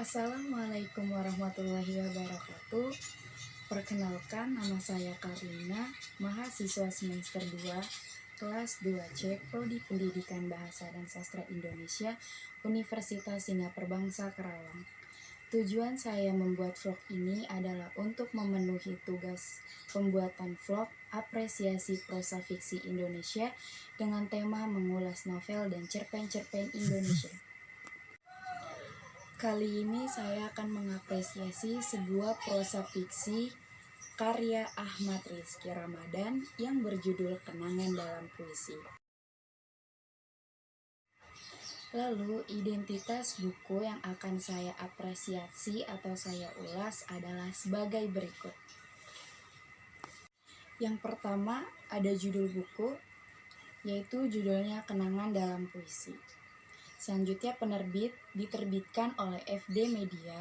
Assalamualaikum warahmatullahi wabarakatuh. Perkenalkan, nama saya Karina, mahasiswa semester 2, kelas 2C, Prodi Pendidikan Bahasa dan Sastra Indonesia, Universitas Singapura Bangsa Karawang. Tujuan saya membuat vlog ini adalah untuk memenuhi tugas pembuatan vlog apresiasi prosa fiksi Indonesia dengan tema mengulas novel dan cerpen-cerpen Indonesia. Kali ini saya akan mengapresiasi sebuah prosa fiksi karya Ahmad Rizky Ramadan yang berjudul Kenangan Dalam Puisi. Lalu, identitas buku yang akan saya apresiasi atau saya ulas adalah sebagai berikut. Yang pertama, ada judul buku, yaitu judulnya Kenangan Dalam Puisi. Selanjutnya penerbit diterbitkan oleh FD Media,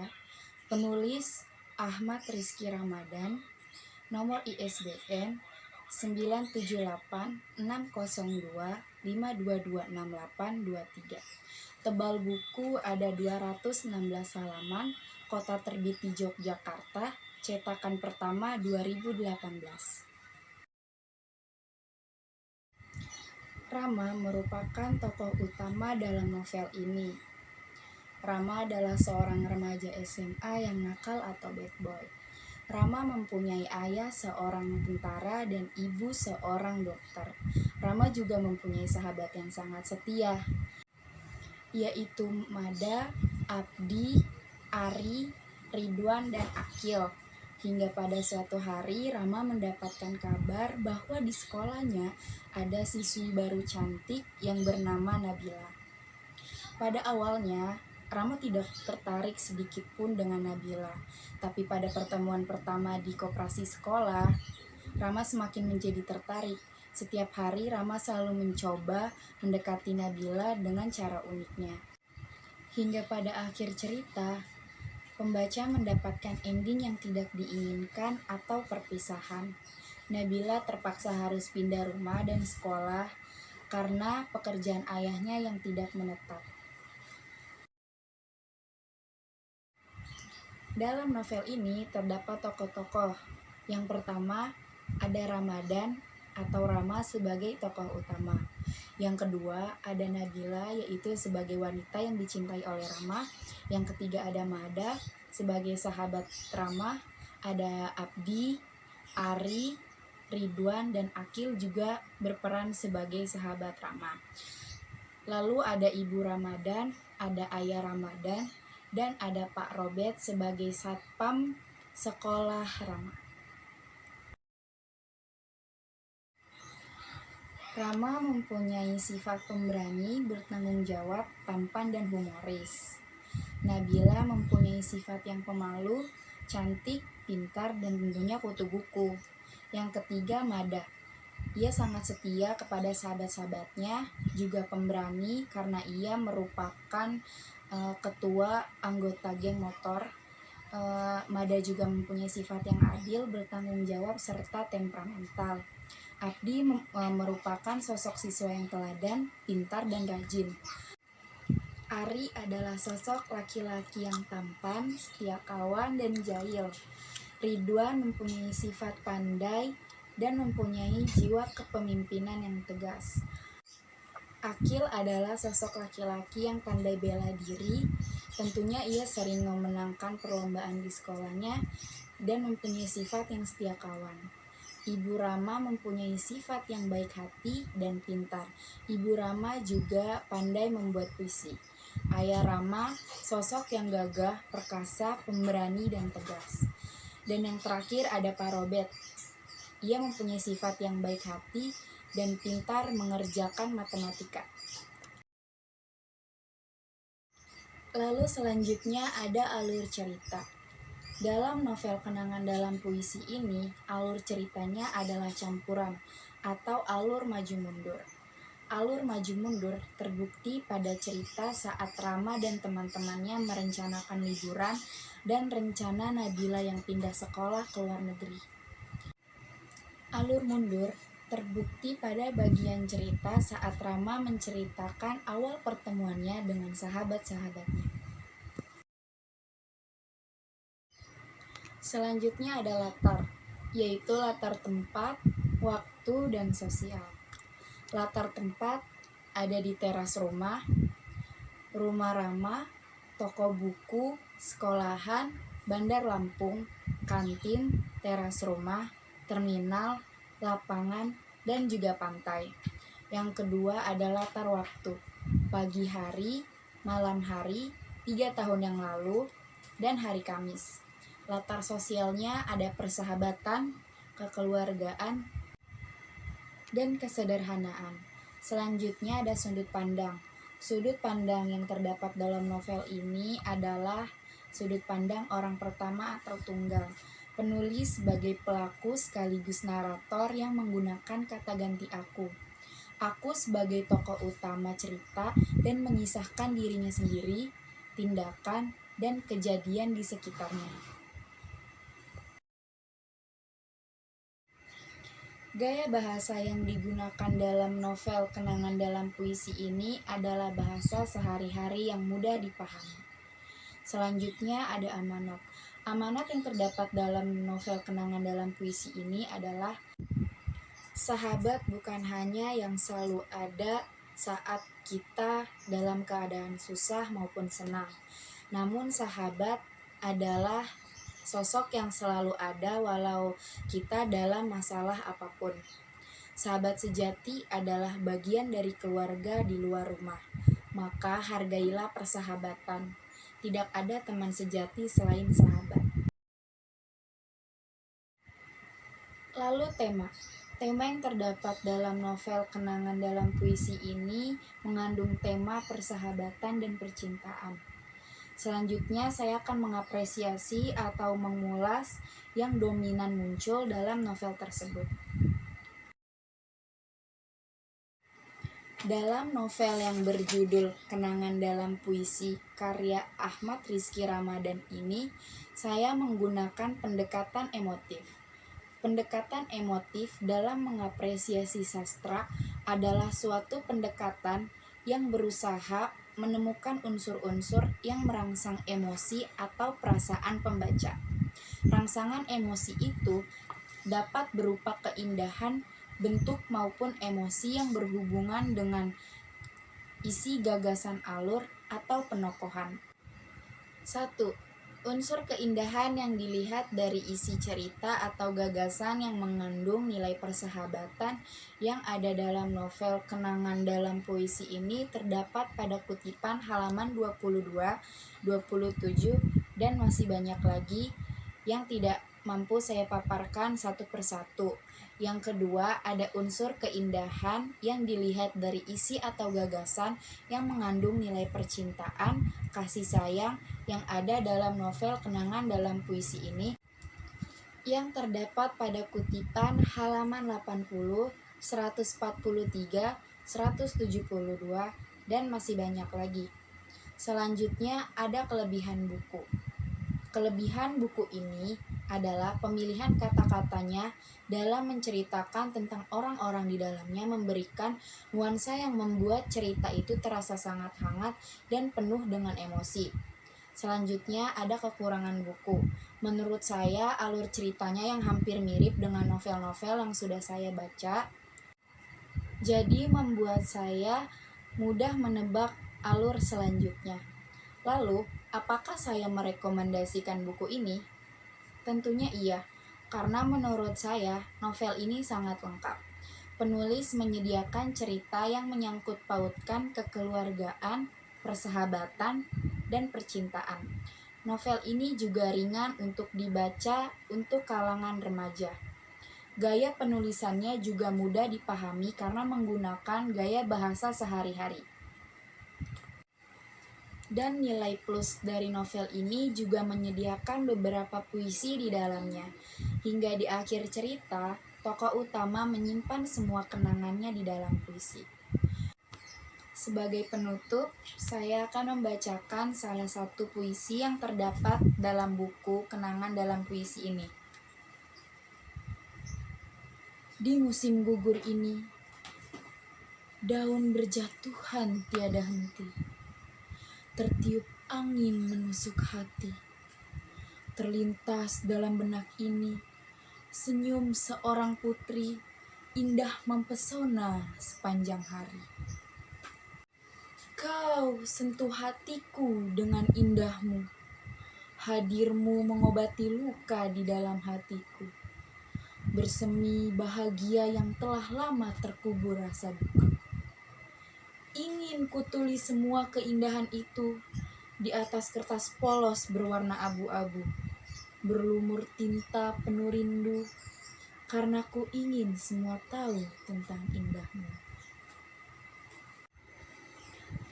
penulis Ahmad Rizky Ramadan, nomor ISBN 978-602-5226823. Tebal buku ada 216 halaman, kota terbit di Yogyakarta, cetakan pertama 2018. Rama merupakan tokoh utama dalam novel ini. Rama adalah seorang remaja SMA yang nakal atau bad boy. Rama mempunyai ayah seorang tentara dan ibu seorang dokter. Rama juga mempunyai sahabat yang sangat setia, yaitu Mada, Abdi, Ari, Ridwan, dan Akil. Hingga pada suatu hari Rama mendapatkan kabar bahwa di sekolahnya ada siswi baru cantik yang bernama Nabila. Pada awalnya Rama tidak tertarik sedikit pun dengan Nabila, tapi pada pertemuan pertama di koperasi sekolah, Rama semakin menjadi tertarik. Setiap hari Rama selalu mencoba mendekati Nabila dengan cara uniknya. Hingga pada akhir cerita, pembaca mendapatkan ending yang tidak diinginkan atau perpisahan. Nabila terpaksa harus pindah rumah dan sekolah karena pekerjaan ayahnya yang tidak menetap. Dalam novel ini terdapat tokoh-tokoh. Yang pertama ada Ramadan atau Rama sebagai tokoh utama. Yang kedua ada Nabila, yaitu sebagai wanita yang dicintai oleh Rama. Yang ketiga ada Mada sebagai sahabat Rama. Ada Abdi, Ari, Ridwan, dan Akil juga berperan sebagai sahabat Rama. Lalu ada Ibu Ramadan, ada Ayah Ramadan, dan ada Pak Robert sebagai satpam sekolah Rama. Rama mempunyai sifat pemberani, bertanggung jawab, tampan, dan humoris. Nabila mempunyai sifat yang pemalu, cantik, pintar, dan tentunya kutu buku. Yang ketiga Mada. Ia sangat setia kepada sahabat-sahabatnya, juga pemberani karena ia merupakan ketua anggota geng motor. Mada juga mempunyai sifat yang adil, bertanggung jawab, serta temperamental. Abdi merupakan sosok siswa yang teladan, pintar, dan rajin. Ari adalah sosok laki-laki yang tampan, setia kawan, dan jahil. Ridwan mempunyai sifat pandai dan mempunyai jiwa kepemimpinan yang tegas. Akil adalah sosok laki-laki yang pandai bela diri. Tentunya ia sering memenangkan perlombaan di sekolahnya dan mempunyai sifat yang setia kawan. Ibu Rama mempunyai sifat yang baik hati dan pintar. Ibu Rama juga pandai membuat puisi. Ayah Rama sosok yang gagah, perkasa, pemberani, dan tegas. Dan yang terakhir ada Pak Robert. Ia mempunyai sifat yang baik hati dan pintar mengerjakan matematika. Lalu selanjutnya ada alur cerita. Dalam novel Kenangan Dalam Puisi ini, alur ceritanya adalah campuran atau alur maju mundur. Alur maju mundur terbukti pada cerita saat Rama dan teman-temannya merencanakan liburan dan rencana Nabila yang pindah sekolah ke luar negeri. Alur mundur terbukti pada bagian cerita saat Rama menceritakan awal pertemuannya dengan sahabat-sahabatnya. Selanjutnya ada latar, yaitu latar tempat, waktu, dan sosial. Latar tempat ada di teras rumah, rumah ramah, toko buku, sekolahan, bandar Lampung, kantin, teras rumah, terminal, lapangan, dan juga pantai. Yang kedua ada latar waktu, pagi hari, malam hari, 3 tahun yang lalu, dan hari Kamis. Latar sosialnya ada persahabatan, kekeluargaan, dan kesederhanaan. Selanjutnya ada sudut pandang. Sudut pandang yang terdapat dalam novel ini adalah sudut pandang orang pertama atau tunggal. Penulis sebagai pelaku sekaligus narator yang menggunakan kata ganti aku. Aku sebagai tokoh utama cerita dan mengisahkan dirinya sendiri, tindakan, dan kejadian di sekitarnya. Gaya bahasa yang digunakan dalam novel Kenangan Dalam Puisi ini adalah bahasa sehari-hari yang mudah dipahami. Selanjutnya ada amanat. Amanat yang terdapat dalam novel Kenangan Dalam Puisi ini adalah sahabat bukan hanya yang selalu ada saat kita dalam keadaan susah maupun senang. Namun sahabat adalah sosok yang selalu ada walau kita dalam masalah apapun. Sahabat sejati adalah bagian dari keluarga di luar rumah. Maka hargailah persahabatan. Tidak ada teman sejati selain sahabat. Lalu tema. Tema yang terdapat dalam novel Kenangan Dalam Puisi ini mengandung tema persahabatan dan percintaan. Selanjutnya saya akan mengapresiasi atau mengulas yang dominan muncul dalam novel tersebut. Dalam novel yang berjudul Kenangan Dalam Puisi karya Ahmad Rizky Ramadan ini, saya menggunakan pendekatan emotif. Pendekatan emotif dalam mengapresiasi sastra adalah suatu pendekatan yang berusaha menemukan unsur-unsur yang merangsang emosi atau perasaan pembaca. Rangsangan emosi itu dapat berupa keindahan, bentuk maupun emosi yang berhubungan dengan isi gagasan alur atau penokohan. 1. Unsur keindahan yang dilihat dari isi cerita atau gagasan yang mengandung nilai persahabatan yang ada dalam novel Kenangan Dalam Puisi ini terdapat pada kutipan halaman 22, 27, dan masih banyak lagi yang tidak mampu saya paparkan satu persatu. Yang kedua, ada unsur keindahan yang dilihat dari isi atau gagasan yang mengandung nilai percintaan, kasih sayang yang ada dalam novel Kenangan Dalam Puisi ini yang terdapat pada kutipan halaman 80, 143, 172, dan masih banyak lagi. Selanjutnya ada kelebihan buku. Kelebihan buku ini adalah pemilihan kata-katanya dalam menceritakan tentang orang-orang di dalamnya memberikan nuansa yang membuat cerita itu terasa sangat hangat dan penuh dengan emosi. Selanjutnya ada kekurangan buku. Menurut saya alur ceritanya yang hampir mirip dengan novel-novel yang sudah saya baca, jadi membuat saya mudah menebak alur selanjutnya. Lalu, apakah saya merekomendasikan buku ini? Tentunya iya, karena menurut saya novel ini sangat lengkap. Penulis menyediakan cerita yang menyangkut pautkan kekeluargaan, persahabatan, dan percintaan. Novel ini juga ringan untuk dibaca untuk kalangan remaja. Gaya penulisannya juga mudah dipahami karena menggunakan gaya bahasa sehari-hari. Dan nilai plus dari novel ini juga menyediakan beberapa puisi di dalamnya. Hingga di akhir cerita, tokoh utama menyimpan semua kenangannya di dalam puisi. Sebagai penutup, saya akan membacakan salah satu puisi yang terdapat dalam buku Kenangan Dalam Puisi ini. Di musim gugur ini, daun berjatuhan tiada henti. Tertiup angin menusuk hati. Terlintas dalam benak ini senyum seorang putri, indah mempesona sepanjang hari. Kau sentuh hatiku dengan indahmu, hadirmu mengobati luka di dalam hatiku. Bersemi bahagia yang telah lama terkubur rasa duka. Ingin kutulis semua keindahan itu di atas kertas polos berwarna abu-abu, berlumur tinta penuh rindu, karena ku ingin semua tahu tentang indahmu.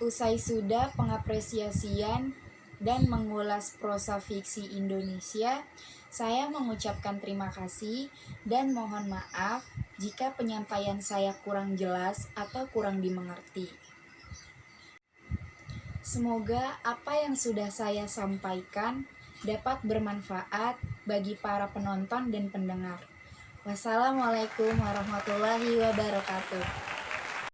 Usai sudah pengapresiasian dan mengulas prosa fiksi Indonesia, saya mengucapkan terima kasih dan mohon maaf jika penyampaian saya kurang jelas atau kurang dimengerti. Semoga apa yang sudah saya sampaikan dapat bermanfaat bagi para penonton dan pendengar. Wassalamualaikum warahmatullahi wabarakatuh.